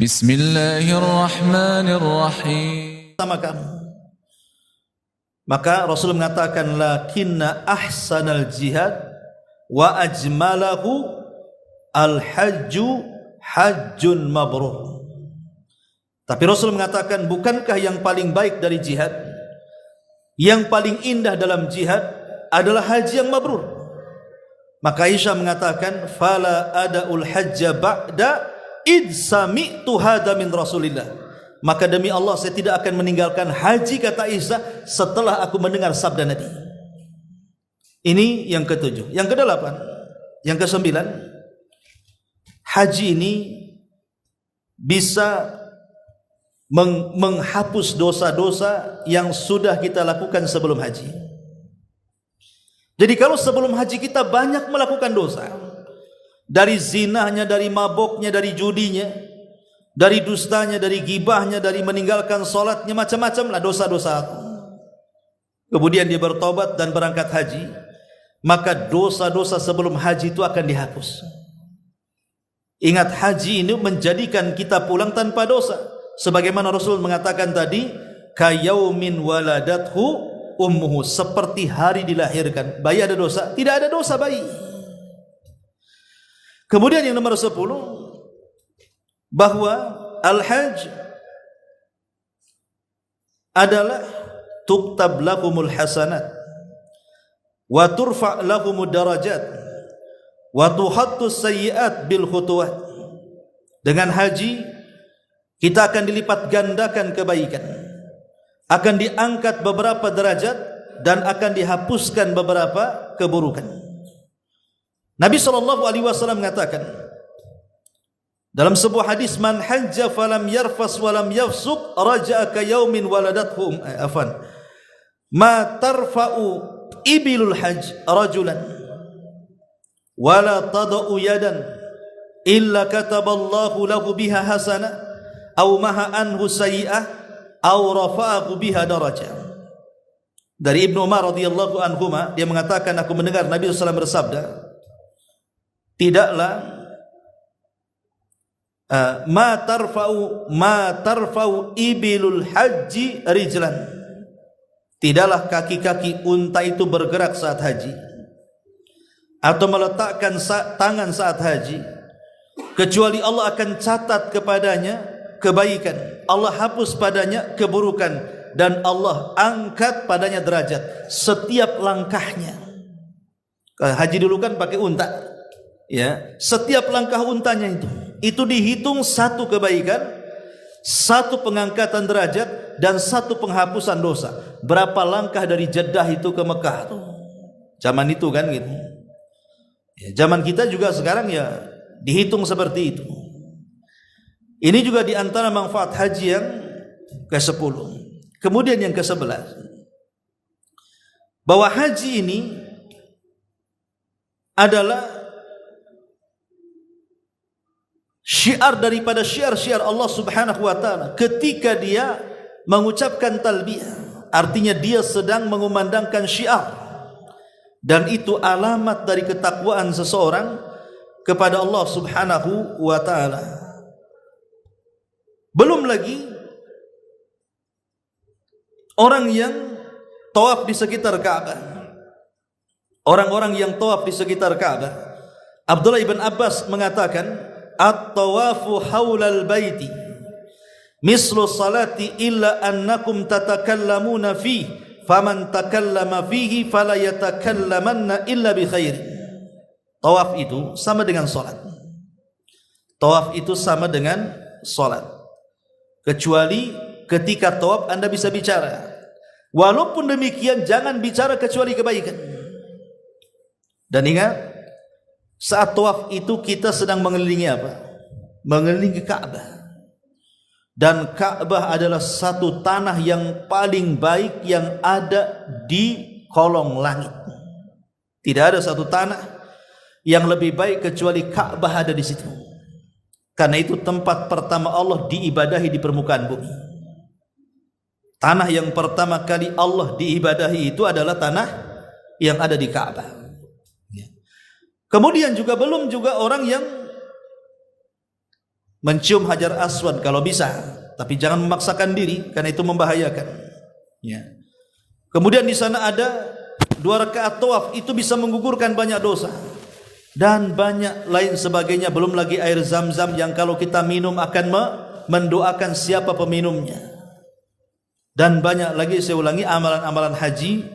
Bismillahirrahmanirrahim. Sama kamu. Maka Rasul mengatakan lakinna ahsanal jihad wa ajmalahu al-hajju hajjun mabrur. Tapi Rasul mengatakan bukankah yang paling baik dari jihad, yang paling indah dalam jihad adalah haji yang mabrur. Maka Aisyah mengatakan fala adaul hajja ba'da id sami'tu hada min Rasulillah. Maka demi Allah saya tidak akan meninggalkan haji, kata Aisyah, setelah aku mendengar sabda Nabi. Ini yang ketujuh. Yang kedelapan, yang kesembilan, haji ini bisa menghapus dosa-dosa yang sudah kita lakukan sebelum haji. Jadi kalau sebelum haji kita banyak melakukan dosa, dari zinahnya, dari maboknya, dari judinya, dari dustanya, dari gibahnya, dari meninggalkan salatnya, macam-macam lah dosa-dosa. Kemudian dia bertobat dan berangkat haji, maka dosa-dosa sebelum haji itu akan dihapus. Ingat, haji ini menjadikan kita pulang tanpa dosa. Sebagaimana Rasul mengatakan tadi, kayaumin waladathu ummuhu, seperti hari dilahirkan. Bayi ada dosa? Tidak ada dosa bayi. Kemudian yang nomor 10, bahwa al-hajj adalah tuktab lakumul hasanat wa turfa' lakumud darajat wa tuhattus sayyi'at bil khutuwat. Dengan haji kita akan dilipat gandakan kebaikan, akan diangkat beberapa derajat, dan akan dihapuskan beberapa keburukan. Nabi SAW mengatakan dalam sebuah hadis, man hajja falam yarfas walam yafsuq raja'a ka yaumin waladathum ma tarfa'u ibilul hajj rajulan wala tada'u yadan illa kataballahu lahu biha hasanah aw maha anhu sayyi'ah aw rafa'ahu biha darajah. Dari Ibnu Umar radhiyallahu anhuma, dia mengatakan, aku mendengar Nabi SAW bersabda, tidaklah ma tarfa'u ibilul haji rijlan, tidaklah kaki-kaki unta itu bergerak saat haji atau meletakkan tangan saat haji, kecuali Allah akan catat kepadanya kebaikan, Allah hapus padanya keburukan, dan Allah angkat padanya derajat setiap langkahnya. Haji dulu kan pakai unta, ya, setiap langkah untanya itu dihitung satu kebaikan, satu pengangkatan derajat, dan satu penghapusan dosa. Berapa langkah dari Jeddah itu ke Mekah tuh? Zaman itu kan gitu. Ya, zaman kita juga sekarang ya dihitung seperti itu. Ini juga di antara manfaat haji yang ke-10. Kemudian yang ke-11, bahwa haji ini adalah syiar daripada syiar-syiar Allah Subhanahu wa taala ketika dia mengucapkan talbiyah. Artinya dia sedang mengumandangkan syiar, dan itu alamat dari ketakwaan seseorang kepada Allah Subhanahu wa taala. Belum lagi orang yang tawaf di sekitar Ka'bah. Orang-orang yang tawaf di sekitar Ka'bah. Abdullah ibn Abbas mengatakan, at-tawafu haulal baiti mislu salati illa annakum tatakallamuna fihi faman takallama fihi fala yatakallamanna illa bi khair. Tawaf itu sama dengan salat. Tawaf itu sama dengan salat. Kecuali ketika tawaf Anda bisa bicara. Walaupun demikian jangan bicara kecuali kebaikan. Dan ingat, saat tawaf itu kita sedang mengelilingi apa? Mengelilingi Ka'bah. Dan Ka'bah adalah satu tanah yang paling baik yang ada di kolong langit. Tidak ada satu tanah yang lebih baik kecuali Ka'bah ada di situ. Karena itu tempat pertama Allah diibadahi di permukaan bumi. Tanah yang pertama kali Allah diibadahi itu adalah tanah yang ada di Ka'bah. Kemudian juga belum juga orang yang mencium Hajar Aswad kalau bisa, tapi jangan memaksakan diri karena itu membahayakan. Ya. Kemudian di sana ada 2 rakaat tawaf, itu bisa menggugurkan banyak dosa dan banyak lain sebagainya. Belum lagi air zam-zam yang kalau kita minum akan mendoakan siapa peminumnya. Dan banyak lagi, saya ulangi, amalan-amalan haji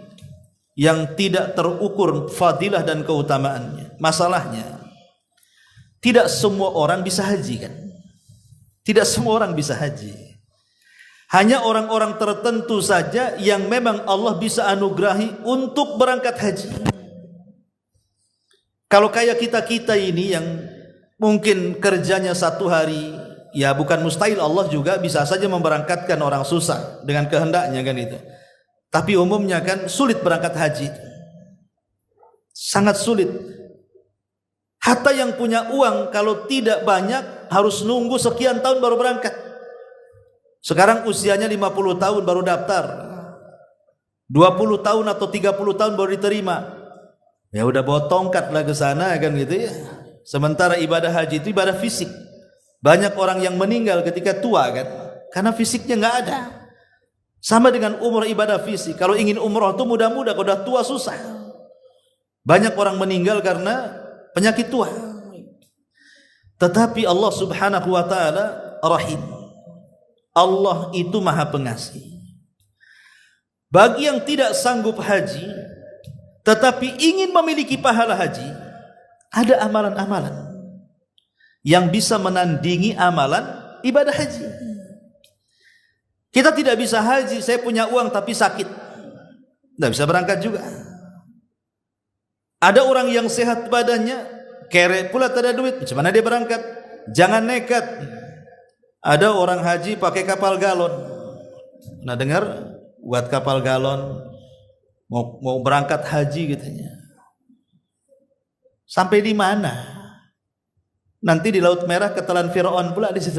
yang tidak terukur fadilah dan keutamaannya. Masalahnya tidak semua orang bisa haji kan? Tidak semua orang bisa haji. Hanya orang-orang tertentu saja yang memang Allah bisa anugerahi untuk berangkat haji. Kalau kayak kita-kita ini yang mungkin kerjanya 1 hari, ya bukan mustahil, Allah juga bisa saja memberangkatkan orang susah dengan kehendaknya kan itu. Tapi umumnya kan sulit berangkat haji. Sangat sulit. Hatta yang punya uang kalau tidak banyak harus nunggu sekian tahun baru berangkat. Sekarang usianya 50 tahun baru daftar, 20 tahun atau 30 tahun baru diterima. Ya udah bawa tongkat lah ke sana kan gitu ya. Sementara ibadah haji itu ibadah fisik. Banyak orang yang meninggal ketika tua kan, karena fisiknya nggak ada. Sama dengan umrah, ibadah fisik. Kalau ingin umrah itu mudah-mudah, kalau udah tua susah. Banyak orang meninggal karena penyakit tua. Tetapi Allah Subhanahu wa taala Rahim. Allah itu Maha Pengasih. Bagi yang tidak sanggup haji tetapi ingin memiliki pahala haji, ada amalan-amalan yang bisa menandingi amalan ibadah haji. Kita tidak bisa haji, saya punya uang tapi sakit, tidak bisa berangkat juga. Ada orang yang sehat badannya, kere pula tak ada duit, macam mana dia berangkat? Jangan nekat. Ada orang haji pakai kapal galon. Nah dengar, buat kapal galon, mau berangkat haji katanya. Sampai di mana? Nanti di Laut Merah ketelan Firaun pula di situ.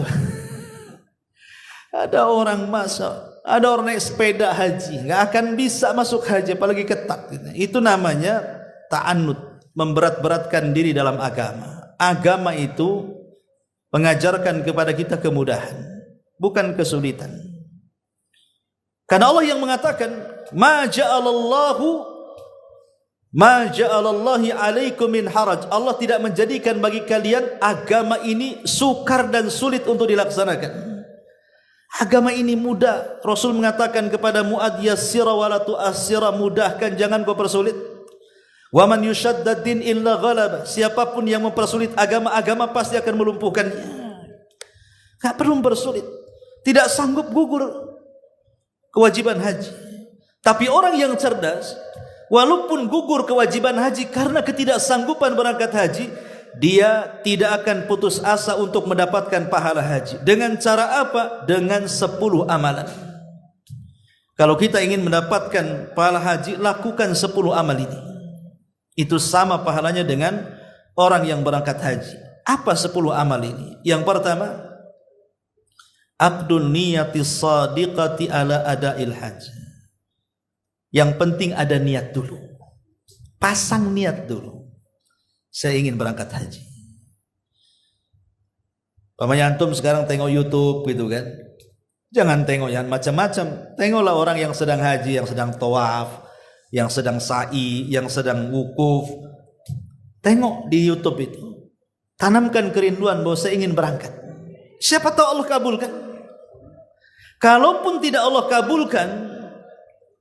Ada orang masuk, ada orang naik sepeda haji, nggak akan bisa masuk haji, apalagi ketat. Itu namanya ta'annud, memberat-beratkan diri dalam agama. Agama itu mengajarkan kepada kita kemudahan, bukan kesulitan. Karena Allah yang mengatakan, ma ja'alallahu alaikum min haraj. Allah tidak menjadikan bagi kalian agama ini sukar dan sulit untuk dilaksanakan. Agama ini mudah. Rasul mengatakan kepada Mu'adz, yassira wa la tu'assira, mudahkan, jangan kau persulit. Wa man yushaddad din illa ghalaba. Siapapun yang mempersulit agama pasti akan melumpuhkannya. Enggak perlu mempersulit. Tidak sanggup gugur kewajiban haji. Tapi orang yang cerdas, walaupun gugur kewajiban haji karena ketidaksanggupan berangkat haji, dia tidak akan putus asa untuk mendapatkan pahala haji. Dengan cara apa? Dengan 10 amalan. Kalau kita ingin mendapatkan pahala haji, lakukan 10 amal ini. Itu sama pahalanya dengan orang yang berangkat haji. Apa 10 amal ini? Yang pertama, abdun niyati sadiqati ala ada'il haji. Yang penting ada niat dulu. Pasang niat dulu. Saya ingin berangkat haji. Pamannya antum sekarang tengok YouTube gitu kan. Jangan tengok yang macam-macam. Tengoklah orang yang sedang haji, yang sedang tawaf, yang sedang sa'i, yang sedang wukuf. Tengok di YouTube itu. Tanamkan kerinduan bahwa saya ingin berangkat. Siapa tahu Allah kabulkan. Kalaupun tidak Allah kabulkan,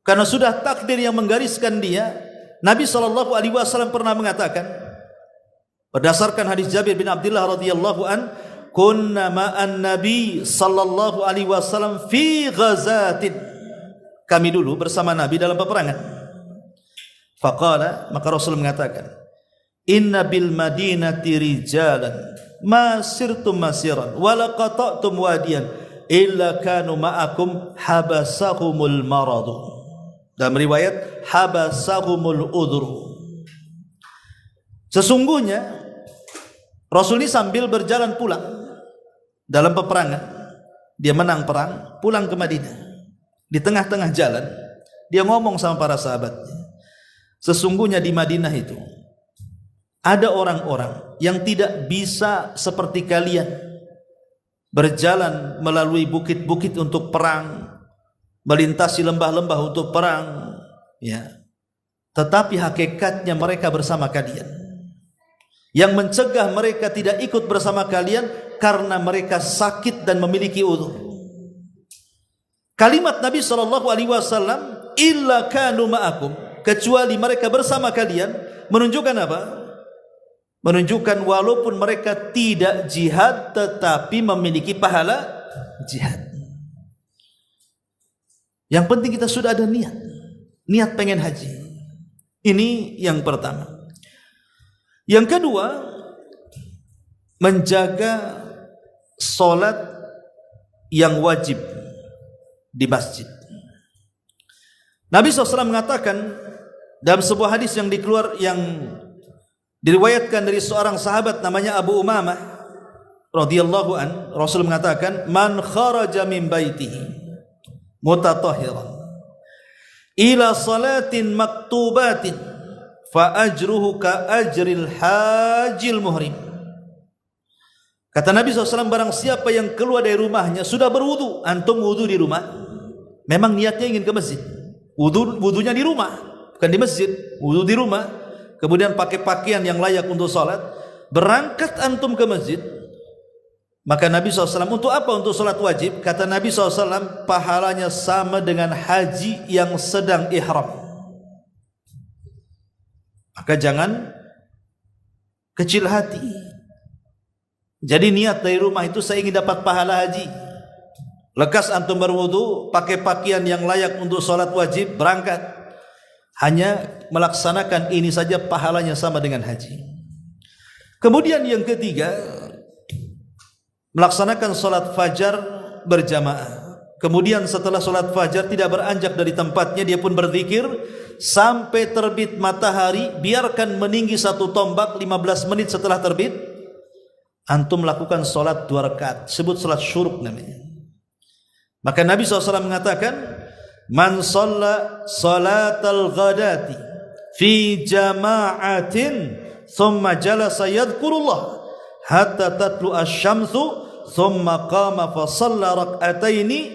karena sudah takdir yang menggariskan dia, Nabi SAW pernah mengatakan, berdasarkan hadis Jabir bin Abdullah radhiyallahu an, kunna ma'an Nabi sallallahu alaihi wasallam fi ghazatin. Kami dulu bersama Nabi dalam peperangan. Faqala, maka Rasul mengatakan, inna bil madinati rijalan ma sirtum masiran wa la qata'tum wadiyan illa kanu ma'akum habasahumul maradu. Dalam riwayat habasahumul udhru. Sesungguhnya Rasul ini sambil berjalan pulang dalam peperangan, dia menang perang, pulang ke Madinah. Di tengah-tengah jalan dia ngomong sama para sahabatnya, sesungguhnya di Madinah itu ada orang-orang yang tidak bisa seperti kalian berjalan melalui bukit-bukit untuk perang, melintasi lembah-lembah untuk perang, ya. Tetapi hakikatnya mereka bersama kalian. Yang mencegah mereka tidak ikut bersama kalian karena mereka sakit dan memiliki uzur. Kalimat Nabi SAW, illa kanu ma'akum, kecuali mereka bersama kalian, menunjukkan apa? Menunjukkan walaupun mereka tidak jihad tetapi memiliki pahala jihad. Yang penting kita sudah ada niat pengen haji. Ini yang pertama. Yang kedua, menjaga solat yang wajib di masjid. Nabi SAW mengatakan dalam sebuah hadis yang diriwayatkan dari seorang sahabat namanya Abu Umamah radhiyallahu an, Rasul mengatakan, man kharaja min baitihi mutatahhiran ila salatin maktubatin fa ajruhu ka ajril hajil muhrim. Kata Nabi SAW, barang siapa yang keluar dari rumahnya sudah berwudu, antum wudu di rumah, memang niatnya ingin ke masjid, wudunya di rumah, bukan di masjid, wudu di rumah, kemudian pakai pakaian yang layak untuk salat, berangkat antum ke masjid, maka Nabi SAW, untuk apa? Untuk salat wajib. Kata Nabi SAW, pahalanya sama dengan haji yang sedang ihram. Maka jangan kecil hati. Jadi niat dari rumah itu, saya ingin dapat pahala haji. Lekas antum berwudu, pakai pakaian yang layak untuk salat wajib, berangkat. Hanya melaksanakan ini saja pahalanya sama dengan haji. Kemudian yang ketiga, melaksanakan salat fajar berjamaah. Kemudian setelah salat fajar tidak beranjak dari tempatnya, dia pun berzikir sampai terbit matahari. Biarkan meninggi satu tombak, 15 menit setelah terbit, antum lakukan salat 2 rakaat, sebut salat syuruk namanya. Maka Nabi SAW mengatakan, man shalla salatal ghadati fi jama'atin thumma jalasa yadhkurullah hatta tatlu asy-syamsu thumma qama fa shalla rak'ataini,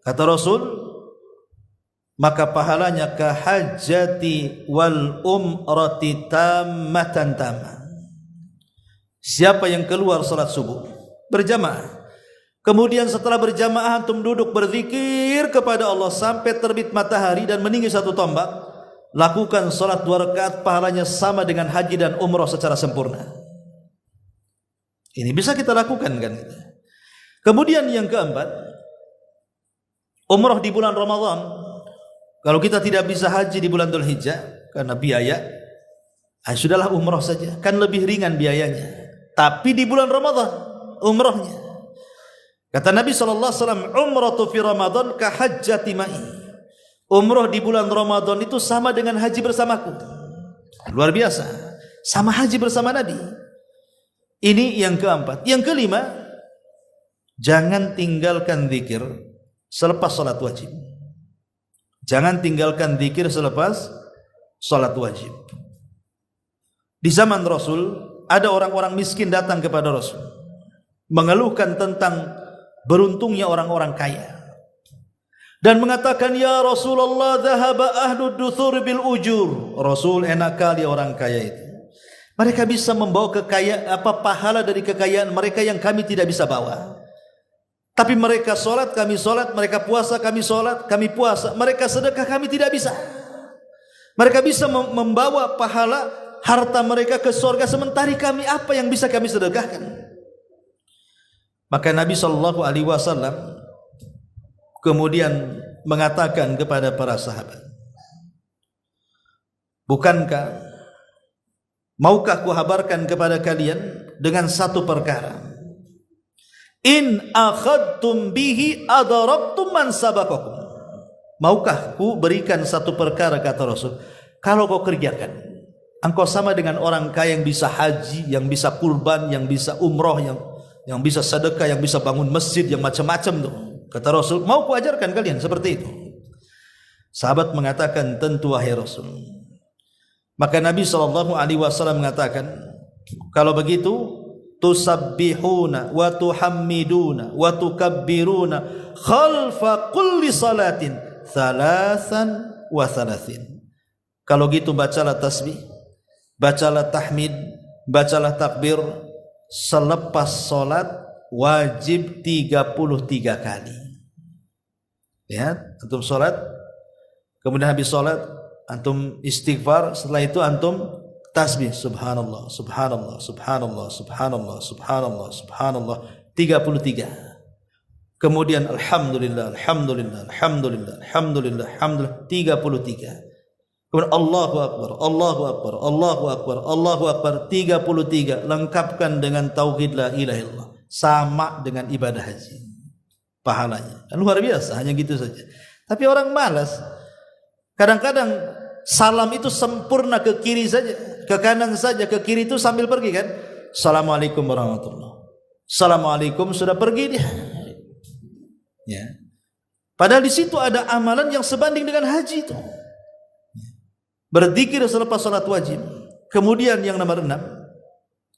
kata Rasul, maka pahalanya ka hajjati wal umrati tammatan tamah. Siapa yang keluar salat subuh berjamaah, kemudian setelah berjamaah antum duduk berzikir kepada Allah sampai terbit matahari dan meninggi satu tombak, lakukan salat 2 rakaat, pahalanya sama dengan haji dan umrah secara sempurna. Ini bisa kita lakukan kan? Kemudian yang keempat, umrah di bulan Ramadan. Kalau kita tidak bisa haji di bulan Dzulhijjah karena biaya, sudahlah umrah saja, kan lebih ringan biayanya. Tapi di bulan Ramadan umrahnya, kata Nabi SAW, umratu fi Ramadan ka hajjati ma'i. Umrah di bulan Ramadan itu sama dengan haji bersamaku. Luar biasa, sama haji bersama Nabi. Ini yang keempat. Yang kelima, jangan tinggalkan zikir selepas salat wajib. Jangan tinggalkan zikir selepas salat wajib. Di zaman Rasul ada orang-orang miskin datang kepada Rasul mengeluhkan tentang beruntungnya orang-orang kaya dan mengatakan, ya Rasulullah, dhahaba ahlu duthur bil ujur. Rasul, enak kali orang kaya itu, mereka bisa membawa pahala dari kekayaan mereka yang kami tidak bisa bawa. Tapi mereka solat, kami solat, mereka puasa, kami solat, kami puasa, mereka sedekah, kami tidak bisa. Mereka bisa membawa pahala harta mereka ke surga, sementara kami apa yang bisa kami sedekahkan? Maka Nabi SAW kemudian mengatakan kepada para sahabat, bukankah, maukah kuhabarkan kepada kalian dengan satu perkara, in akhadtum bihi adarabtum man sabaqakum. Maukah ku berikan satu perkara, kata Rasul, kalau kau kerjakan, engkau sama dengan orang kaya yang bisa haji, yang bisa kurban, yang bisa umroh, yang bisa sedekah, yang bisa bangun masjid, yang macam-macam tuh. Kata Rasul, mau ku ajarkan kalian seperti itu. Sahabat mengatakan, tentu wahai Rasul. Maka Nabi SAW mengatakan, kalau begitu tusabbihuna wa tuhammiduna wa tukabbiruna khalfa kulli salatin thalathan wa thalathin. Kalau gitu bacalah tasbih, bacalah tahmid, bacalah takbir selepas salat wajib 33 kali. Lihat, antum salat, kemudian habis salat antum istighfar, setelah itu antum tasbih subhanallah subhanallah subhanallah subhanallah subhanallah subhanallah 33. Kemudian alhamdulillah alhamdulillah alhamdulillah alhamdulillah alhamdulillah 33. Kemudian Allahu akbar Allahu akbar Allahu akbar Allahu akbar 33. Lengkapkan dengan tauhid la ilaha illallah, sama dengan ibadah haji pahalanya. Luar biasa, hanya gitu saja. Tapi orang malas. Kadang-kadang salam itu sempurna ke kiri saja, ke kanan saja, ke kiri itu sambil pergi kan. Assalamualaikum warahmatullahi. Assalamualaikum sudah pergi dia. Ya. Padahal di situ ada amalan yang sebanding dengan haji itu. Berzikir selepas salat wajib. Kemudian yang nomor 6,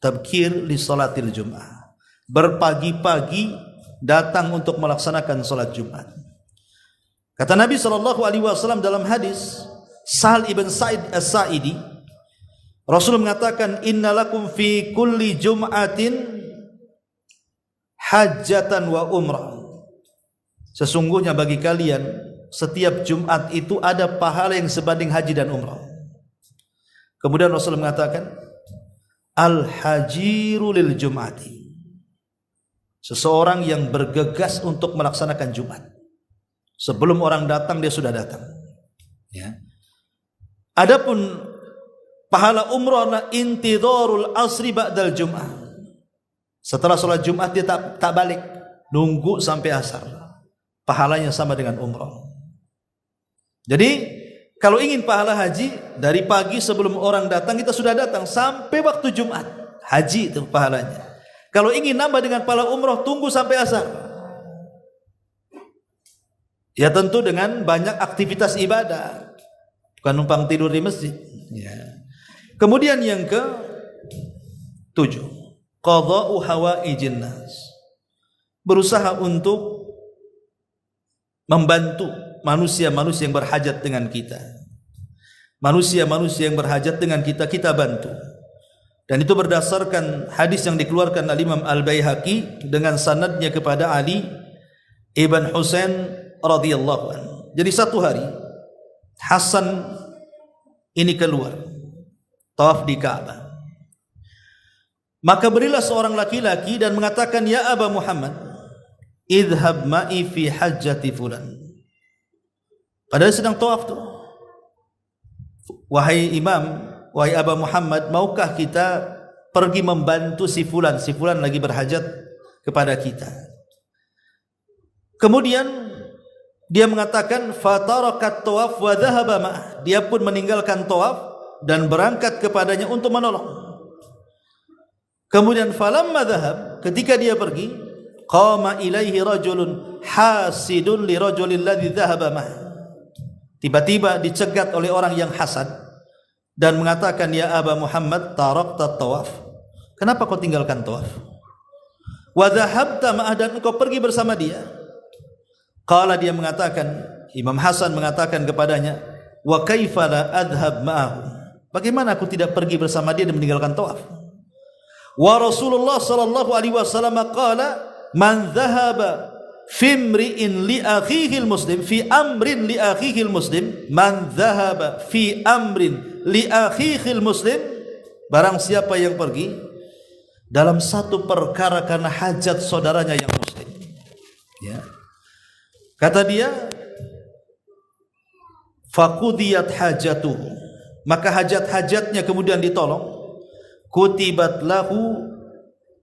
tabkir li salatil Jum'ah. Berpagi-pagi datang untuk melaksanakan salat Jumat. Kata Nabi SAW dalam hadis Sahal ibn Sa'id as-Sa'idi, Rasul mengatakan, innalakum fi kulli jum'atin hajjatan wa umrah. Sesungguhnya bagi kalian setiap Jumat itu ada pahala yang sebanding haji dan umrah. Kemudian Rasul mengatakan, al-hajiru lil jum'ati. Seseorang yang bergegas untuk melaksanakan Jumat. Sebelum orang datang dia sudah datang. Ya. Adapun pahala umrah adalah intidharul asri ba'dal Jum'ah. Setelah sholat Jumat dia tak balik, nunggu sampai asar. Pahalanya sama dengan umrah. Jadi kalau ingin pahala haji, dari pagi sebelum orang datang kita sudah datang sampai waktu Jumat. Haji itu pahalanya. Kalau ingin nambah dengan pahala umrah, tunggu sampai asar. Ya tentu dengan banyak aktivitas ibadah, bukan numpang tidur di masjid. Ya. Kemudian yang ke-7, qadha'u hawaijin nas. Berusaha untuk membantu manusia-manusia yang berhajat dengan kita. Manusia-manusia yang berhajat dengan kita, kita bantu. Dan itu berdasarkan hadis yang dikeluarkan oleh Imam Al-Baihaqi dengan sanadnya kepada Ali ibn Husain radhiyallahu anhu. Jadi satu hari Hasan ini keluar tawaf di Ka'bah. Maka berilah seorang laki-laki dan mengatakan, ya Aba Muhammad, idhab ma'i fi hajjati fulan. Padahal sedang tawaf tuh. Wahai imam, wahai Aba Muhammad, maukah kita pergi membantu si fulan lagi berhajat kepada kita. Kemudian dia mengatakan, fatarakat tawaf wa dhahaba ma'ah. Dia pun meninggalkan tawaf dan berangkat kepadanya untuk menolong. Kemudian falamma dhahab, ketika dia pergi, qama ilaihi rajulun hasidun li rajulil ladzi dhahaba ma'ah. Tiba-tiba dicegat oleh orang yang hasad dan mengatakan, ya Aba Muhammad, tarakta tawaf. Kenapa kau tinggalkan tawaf? Wa dhahabta ma'ah, dan kau pergi bersama dia. Qala, dia mengatakan, Imam Hasan mengatakan kepadanya, wa kaifa la adhhab ma'ahu. Bagaimana aku tidak pergi bersama dia dan meninggalkan tawaf? Wa Rasulullah sallallahu alaihi wasallam qala, man dhahaba fi imri'in li akhihi muslim fi amrin li akhihi muslim, man dhahaba fi amrin li akhihi muslim, barang siapa yang pergi dalam satu perkara karena hajat saudaranya yang muslim. Ya. Kata dia, faqudiyat hajatuhu, maka hajat-hajatnya kemudian ditolong. Kutibat lahu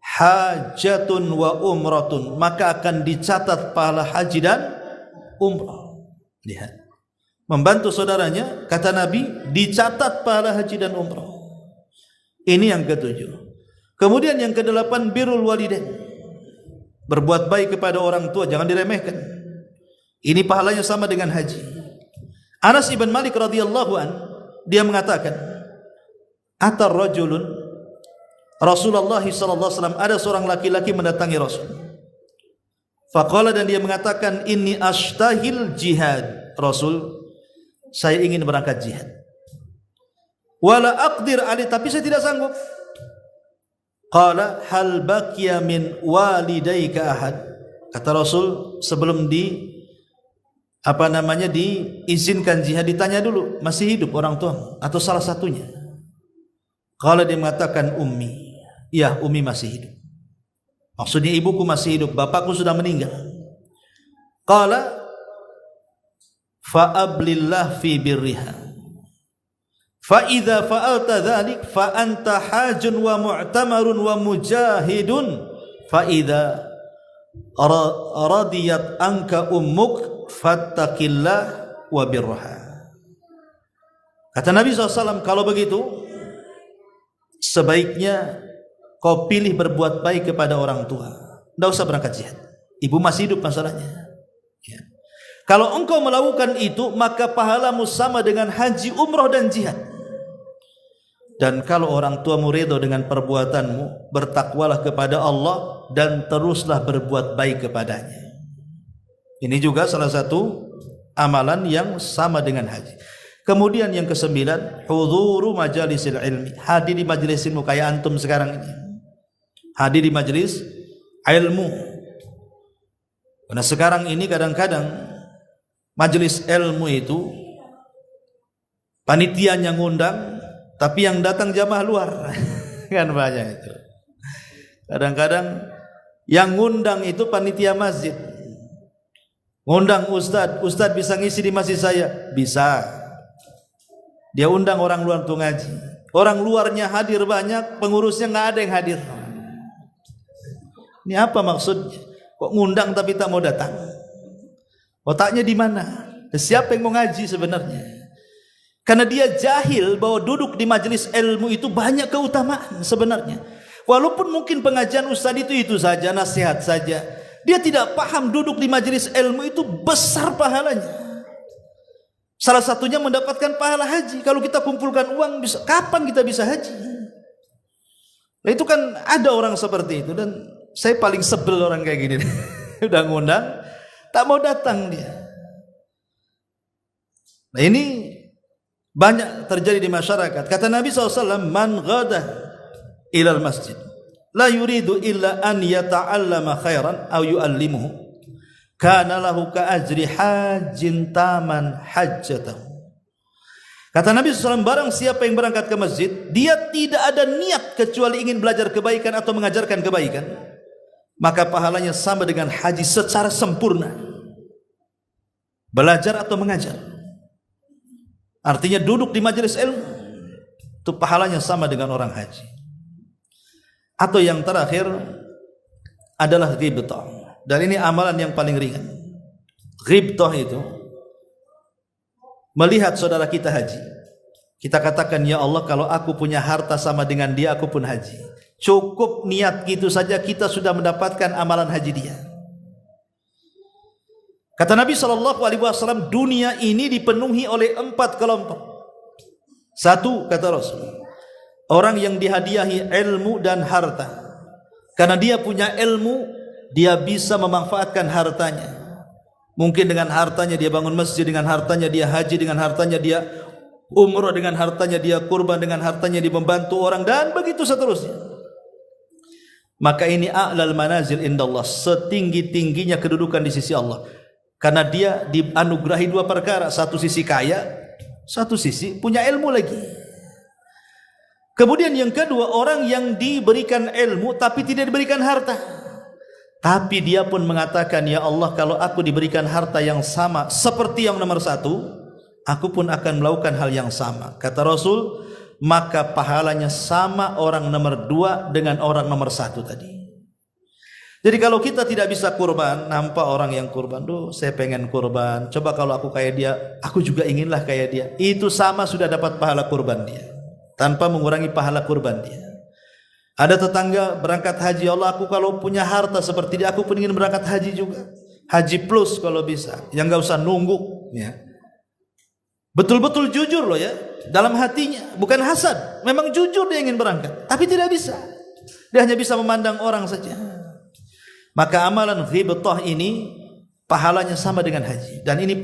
hajatun wa umratun, maka akan dicatat pahala haji dan umrah. Lihat, membantu saudaranya, kata Nabi, dicatat pahala haji dan umrah. Ini yang ke-7. Kemudian yang ke-8, birrul walidain, berbuat baik kepada orang tua, jangan diremehkan. Ini pahalanya sama dengan haji. Anas ibn Malik radhiyallahu an, dia mengatakan, atar rajulun Rasulullah SAW, ada seorang laki-laki mendatangi Rasul. Faqala, dan dia mengatakan, inni ashtahil jihad. Rasul, saya ingin berangkat jihad. Wala aqdir ali, tapi saya tidak sanggup. Qala hal baqiya min walidayka ahad. Kata Rasul, sebelum diizinkan jihad, ditanya dulu, masih hidup orang tua atau salah satunya? Qala, dia mengatakan ummi. Ya, ummi masih hidup. Maksudnya ibuku masih hidup, bapakku sudah meninggal. Qala fa'ablillah fi birriha. Fa idza fa'alta dzalik fa anta hajun wa mu'tamarun wa mujahidun. Fa idza radiyat anka ummuk fattaqillah wa birraha. Kata Nabi SAW, kalau begitu sebaiknya kau pilih berbuat baik kepada orang tua. Tidak usah berangkat jihad. Ibu masih hidup masalahnya. Ya. Kalau engkau melakukan itu, maka pahalamu sama dengan haji, umroh, dan jihad. Dan kalau orang tuamu ridho dengan perbuatanmu, bertakwalah kepada Allah dan teruslah berbuat baik kepadanya. Ini juga salah satu amalan yang sama dengan haji. Kemudian yang ke-9, hudhuru majalisil ilmi. Hadir di majelis ilmu kayak antum sekarang ini. Hadir di majelis ilmu. Karena sekarang ini kadang-kadang majelis ilmu itu panitianya ngundang, tapi yang datang jamaah luar. Kan banyak itu. Kadang-kadang yang ngundang itu panitia masjid. Ngundang ustadz bisa ngisi di masjid saya? Bisa. Dia undang orang luar untuk ngaji. Orang luarnya hadir banyak, pengurusnya nggak ada yang hadir. Ini apa maksudnya? Kok ngundang tapi tak mau datang? Otaknya di mana? Siapa yang mau ngaji sebenarnya? Karena dia jahil bahwa duduk di majelis ilmu itu banyak keutamaan sebenarnya. Walaupun mungkin pengajian ustadz itu saja, nasihat saja, dia tidak paham duduk di majelis ilmu itu besar pahalanya. Salah satunya mendapatkan pahala haji. Kalau kita kumpulkan uang, kapan kita bisa haji? Nah, itu kan ada orang seperti itu, dan saya paling sebel orang kayak gini. Udah ngundang, tak mau datang dia. Nah, ini banyak terjadi di masyarakat. Kata Nabi SAW, man ghada ilal masjid la yuridu illa an yata'allama khairan aw yu'allimuhu kana lahu ka ajri hajjin taman hajjatahu. Kata Nabi SAW, barang siapa yang berangkat ke masjid, dia tidak ada niat kecuali ingin belajar kebaikan atau mengajarkan kebaikan, maka pahalanya sama dengan haji secara sempurna. Belajar atau mengajar, artinya duduk di majelis ilmu, itu pahalanya sama dengan orang haji. Atau yang terakhir adalah ghibtah. Dan ini amalan yang paling ringan. Ghibtah itu melihat saudara kita haji, kita katakan, ya Allah, kalau aku punya harta sama dengan dia, aku pun haji. Cukup niat gitu saja kita sudah mendapatkan amalan haji dia. Kata Nabi SAW, dunia ini dipenuhi oleh 4 kelompok. 1, kata Rasul, orang yang dihadiahi ilmu dan harta. Karena dia punya ilmu, dia bisa memanfaatkan hartanya. Mungkin dengan hartanya dia bangun masjid, dengan hartanya dia haji, dengan hartanya dia umrah, dengan hartanya dia kurban, dengan hartanya dia membantu orang, dan begitu seterusnya. Maka ini a'lal manazil indallah, setinggi-tingginya kedudukan di sisi Allah. Karena dia dianugerahi 2 perkara, satu sisi kaya, satu sisi punya ilmu lagi. Kemudian yang kedua, orang yang diberikan ilmu tapi tidak diberikan harta. Tapi dia pun mengatakan, ya Allah, kalau aku diberikan harta yang sama seperti yang nomor 1, aku pun akan melakukan hal yang sama. Kata Rasul, maka pahalanya sama orang nomor 2 dengan orang nomor 1 tadi. Jadi kalau kita tidak bisa kurban, nampak orang yang kurban, saya pengen kurban, coba kalau aku kayak dia, aku juga inginlah kayak dia. Itu sama sudah dapat pahala kurban dia, tanpa mengurangi pahala kurban dia. Ada tetangga berangkat haji, Allah, aku kalau punya harta seperti dia, aku pun ingin berangkat haji juga. Haji plus kalau bisa, yang gak usah nunggu ya. Betul-betul jujur loh ya, dalam hatinya, bukan hasad, memang jujur dia ingin berangkat, tapi tidak bisa. Dia hanya bisa memandang orang saja. Maka amalan ghibtah ini pahalanya sama dengan haji, dan ini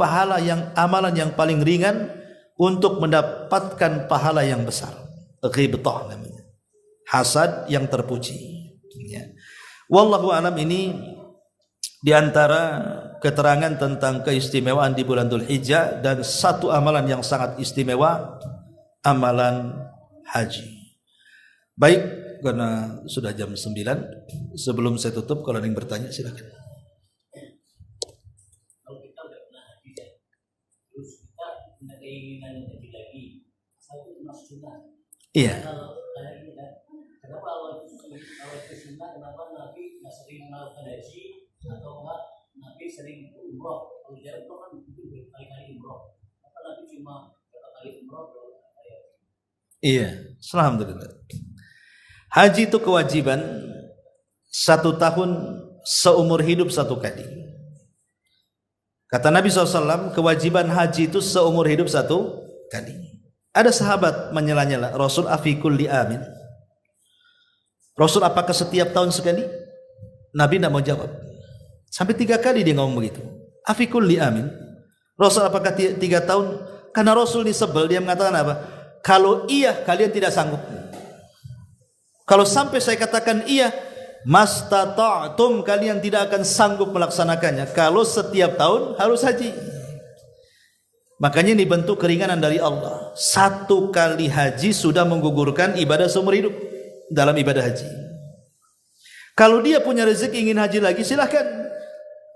amalan yang paling ringan untuk mendapatkan pahala yang besar. Ghibtah namanya, hasad yang terpuji. Ya. Wallahu alam, ini diantara keterangan tentang keistimewaan di bulan Dzulhijjah, dan satu amalan yang sangat istimewa, amalan haji. Baik, karena sudah jam 9, sebelum saya tutup, kalau ada yang bertanya silakan. Kalau kita udah pernah haji ya, terus kita punya keinginan haji lagi, satu masuk sunnah. Iya. Kalau kayak ini kan, kenapa awal itu sunnah, kenapa Nabi nggak sering melakukan haji, atau enggak Nabi sering umroh? Kalau dia umroh kan itu berkali-kali umroh. Apa Nabi cuma berapa kali umroh? Iya, alhamdulillah. Haji itu kewajiban 1 tahun seumur hidup 1 kali. Kata Nabi SAW, kewajiban haji itu seumur hidup 1 kali. Ada sahabat menyela-nyela, Rasul afikul li amin. Rasul, apakah setiap tahun sekali? Nabi tidak mau jawab. Sampai 3 kali dia ngomong begitu. Afikul li amin. Rasul, apakah 3 tahun? Karena Rasul ini sebel, dia mengatakan apa? Kalau iya, kalian tidak sanggup. Kalau sampai saya katakan iya, mastata'tum, kalian tidak akan sanggup melaksanakannya. Kalau setiap tahun harus haji. Makanya ini bentuk keringanan dari Allah. 1 kali haji sudah menggugurkan ibadah seumur hidup dalam ibadah haji. Kalau dia punya rezeki ingin haji lagi, silahkan.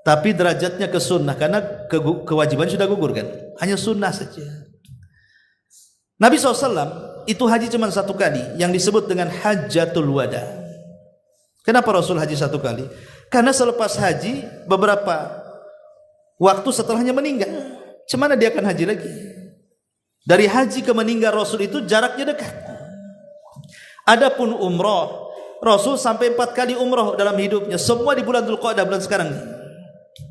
Tapi derajatnya ke sunnah, karena kewajiban sudah gugurkan. Hanya sunnah saja. Nabi SAW itu haji cuma 1 kali, yang disebut dengan Hajjatul Wada. Kenapa Rasul haji 1 kali? Karena selepas haji, beberapa waktu setelahnya meninggal. Cemana dia akan haji lagi? Dari haji ke meninggal Rasul itu jaraknya dekat. Adapun umroh, Rasul sampai 4 kali umroh dalam hidupnya, semua di bulan Dzulqa'dah, bulan sekarang.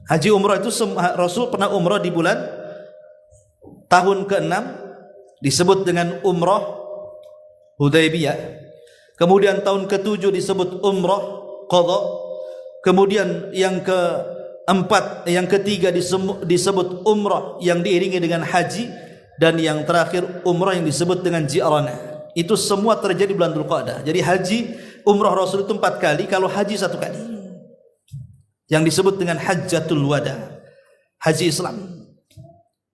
Haji umroh itu Rasul pernah umroh di bulan tahun ke-6, disebut dengan umroh Hudaybiyah. Kemudian tahun ke-7 disebut umroh qadha. Kemudian yang ketiga disebut umroh yang diiringi dengan haji, dan yang terakhir umroh yang disebut dengan ji'ranah. Itu semua terjadi bulan Dzulqa'dah. Jadi haji umroh Rasul itu 4 kali, kalau haji 1 kali, yang disebut dengan Hajjatul Wada, haji Islam.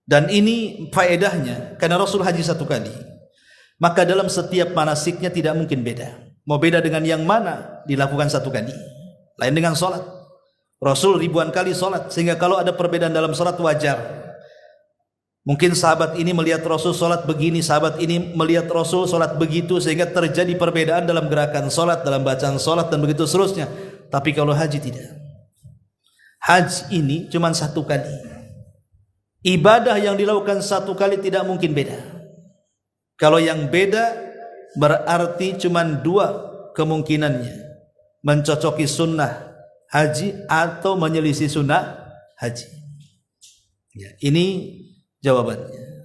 Dan ini faedahnya, karena Rasul haji 1 kali, maka dalam setiap manasiknya tidak mungkin beda. Mau beda dengan yang mana, dilakukan 1 kali. Lain dengan sholat, Rasul ribuan kali sholat, sehingga kalau ada perbedaan dalam sholat wajar. Mungkin sahabat ini melihat Rasul sholat begini, sahabat ini melihat Rasul sholat begitu, sehingga terjadi perbedaan dalam gerakan sholat, dalam bacaan sholat, dan begitu seterusnya. Tapi kalau haji tidak. Haji ini cuma 1 kali. Ibadah yang dilakukan 1 kali tidak mungkin beda. Kalau yang beda berarti cuma 2 kemungkinannya. Mencocoki sunnah haji atau menyelisih sunnah haji. Ya, ini jawabannya.